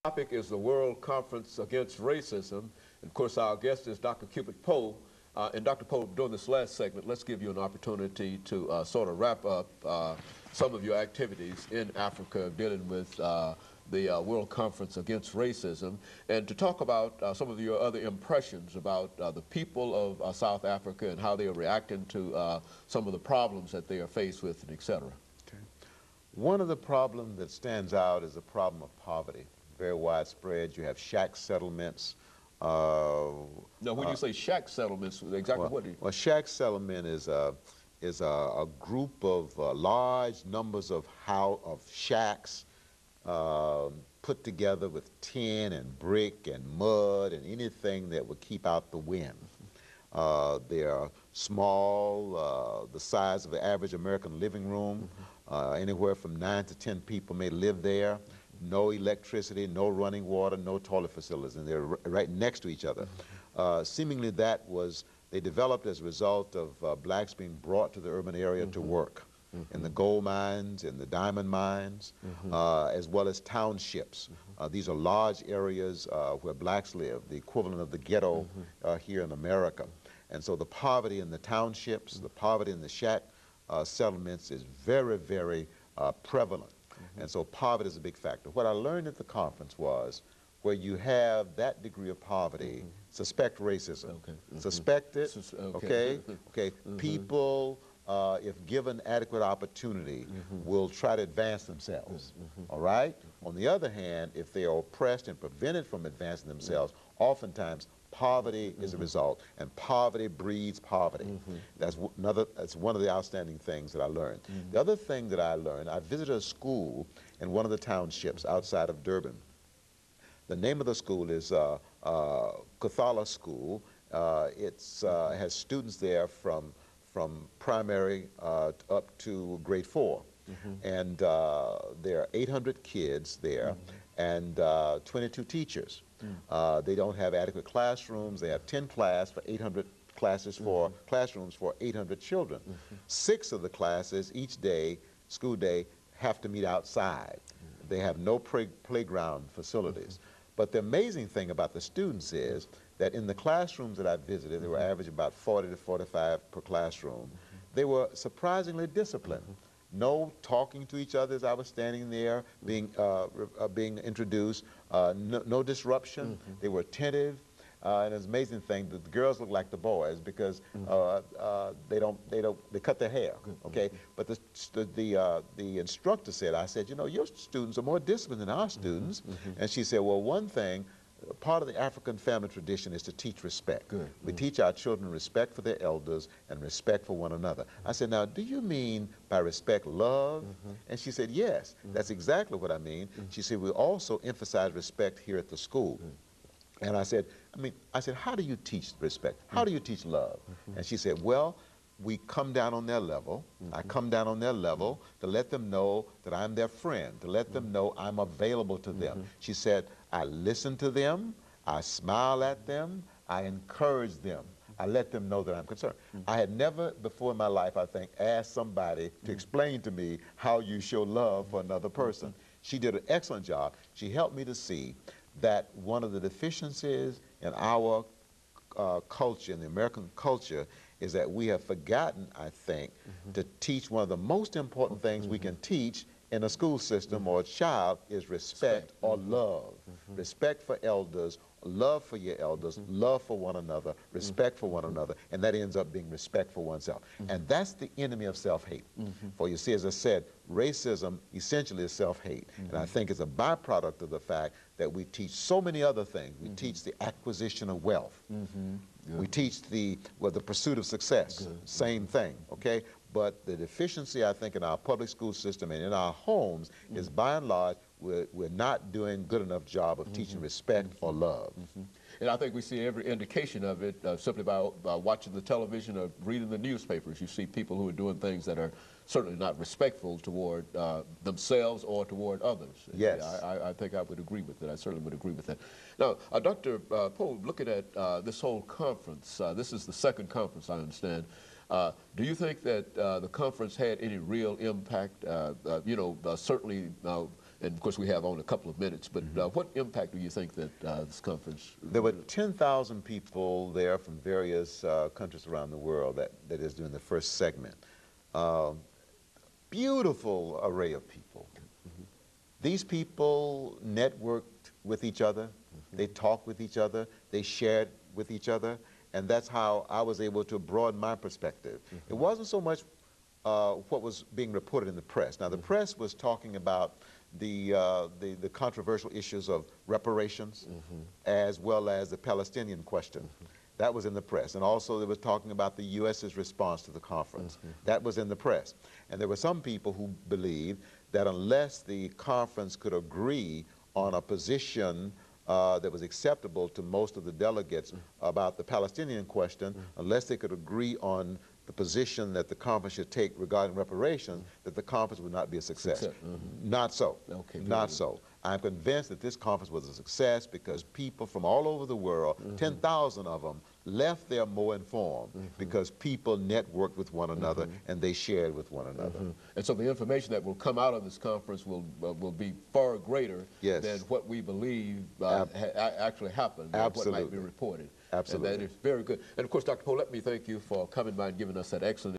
Topic is the World Conference Against Racism. And of course, our guest is Dr. CPoe. And Dr. Poe, during this last segment, let's give you an opportunity to sort of wrap up some of your activities in Africa dealing with the World Conference Against Racism, and to talk about some of your other impressions about the people of South Africa and how they are reacting to some of the problems that they are faced with, and et cetera. Okay. One of the problems that stands out is the problem of poverty. Very widespread. You have shack settlements. Now, when you say shack settlements, exactly what do you? Well, shack settlement is a group of large numbers of shacks put together with tin and brick and mud and anything that would keep out the wind. They are small, the size of the average American living room. Anywhere from 9 to 10 people may live there. No electricity, no running water, no toilet facilities, and they're right next to each other. Seemingly they developed as a result of blacks being brought to the urban area to work in the gold mines, in the diamond mines, as well as townships. These are large areas where blacks live, the equivalent of the ghetto here in America. And so the poverty in the townships, the poverty in the shack settlements is very, very prevalent. And so poverty is a big factor. What I learned at the conference was where you have that degree of poverty, suspect racism. Okay. Suspect it, okay? People, if given adequate opportunity, will try to advance themselves, all right? On the other hand, if they are oppressed and prevented from advancing themselves, oftentimes poverty is a result, and poverty breeds poverty. That's one of the outstanding things that I learned. The other thing that I learned, I visited a school in one of the townships outside of Durban. The name of the school is Kathala School. It has students there from primary up to grade 4. And there are 800 kids there and 22 teachers. They don't have adequate classrooms. They have 10 classrooms for 800 children. 6 of the classes each day, school day, have to meet outside. They have no playground facilities. But the amazing thing about the students is that in the classrooms that I visited, they were average about 40 to 45 per classroom. They were surprisingly disciplined. No talking to each other as I was standing there being introduced, no disruption. They were attentive, and it's an amazing thing that the girls look like the boys because they cut their hair, okay? But the instructor said, I said, you know, your students are more disciplined than our students. And she said, well, one thing, part of the African family tradition is to teach respect. We teach our children respect for their elders and respect for one another. I said, now, do you mean by respect love? And she said, yes, that's exactly what I mean. She said, we also emphasize respect here at the school. And I said, how do you teach respect? How do you teach love? And she said, well, we come down on their level. I come down on their level to let them know that I'm their friend, to let them know I'm available to them. She said, I listen to them, I smile at them, I encourage them. I let them know that I'm concerned. I had never before in my life, I think, asked somebody to explain to me how you show love for another person. She did an excellent job. She helped me to see that one of the deficiencies in our culture, in the American culture, is that we have forgotten, I think, to teach one of the most important things we can teach in a school system or a child is respect or love. Respect for elders, love for your elders, love for one another, respect for one another, and that ends up being respect for oneself. And that's the enemy of self-hate. For you see, as I said, racism essentially is self-hate. And I think it's a byproduct of the fact that we teach so many other things. We teach the acquisition of wealth. We teach the pursuit of success, same thing, okay? But the deficiency, I think, in our public school system and in our homes is, by and large, we're not doing a good enough job of teaching respect or love. And I think we see every indication of it simply by watching the television or reading the newspapers. You see people who are doing things that are certainly not respectful toward themselves or toward others. Yes. I think I would agree with that. I certainly would agree with that. Now, Dr. Poe, looking at this whole conference, this is the second conference, I understand. Do you think that the conference had any real impact? You know, certainly And of course, we have only a couple of minutes, but what impact do you think that this conference? There were 10,000 people there from various countries around the world that is doing the first segment. Beautiful array of people. These people networked with each other, they talked with each other, they shared with each other, and that's how I was able to broaden my perspective. It wasn't so much what was being reported in the press. Now, the press was talking about the controversial issues of reparations as well as the Palestinian question. That was in the press. And also they were talking about the U.S.'s response to the conference. That was in the press. And there were some people who believed that unless the conference could agree on a position that was acceptable to most of the delegates about the Palestinian question, unless they could agree on the position that the conference should take regarding reparations, that the conference would not be a success. Not so. Okay, not so. I'm convinced that this conference was a success because people from all over the world, 10,000 of them, left there more informed because people networked with one another and they shared with one another. And so the information that will come out of this conference will be far greater than what we believe actually happened, what might be reported. Absolutely. And that is very good. And of course, Dr. Poe, let me thank you for coming by and giving us that excellent